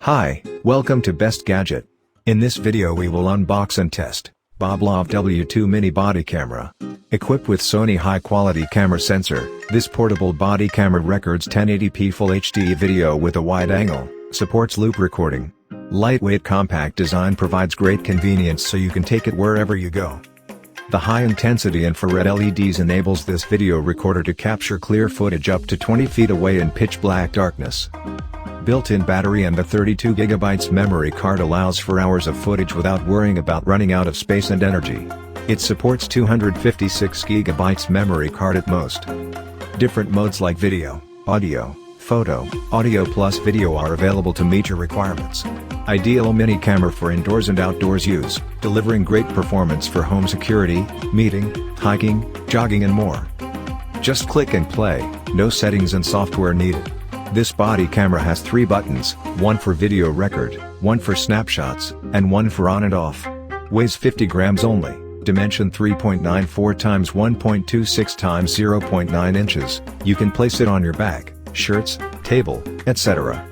Hi, welcome to Best Gadget. In this video we will unbox and test Boblov W2 mini body camera. Equipped with Sony high-quality camera sensor, this portable body camera records 1080p Full HD video with a wide angle, supports loop recording. Lightweight compact design provides great convenience so you can take it wherever you go. The high-intensity infrared LEDs enables this video recorder to capture clear footage up to 20 feet away in pitch-black darkness. Built-in battery and the 32GB memory card allows for hours of footage without worrying about running out of space and energy. It supports 256GB memory card at most. Different modes like video, audio, photo, audio plus video are available to meet your requirements. Ideal mini camera for indoors and outdoors use, delivering great performance for home security, meeting, hiking, jogging and more. Just click and play, no settings and software needed. This body camera has 3 buttons, one for video record, one for snapshots, and one for on and off. Weighs 50 grams only, dimension 3.94 x 1.26 x 0.9 inches, you can place it on your bag, shirts, table, etc.